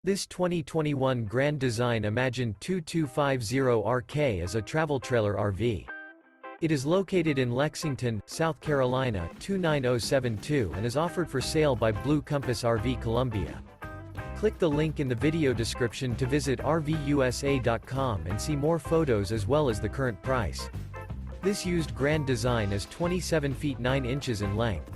This 2021 Grand Design Imagine 2250RK is a travel trailer RV. It is located in Lexington, South Carolina, 29072 and is offered for sale by Blue Compass RV Columbia. Click the link in the video description to visit RVUSA.com and see more photos as well as the current price. This used Grand Design is 27 feet 9 inches in length.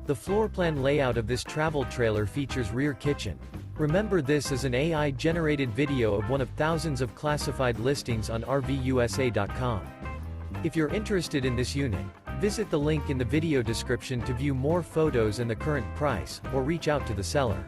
The floor plan layout of this travel trailer features rear kitchen. Remember, this is an AI-generated video of one of thousands of classified listings on RVUSA.com. If you're interested in this unit, visit the link in the video description to view more photos and the current price, or reach out to the seller.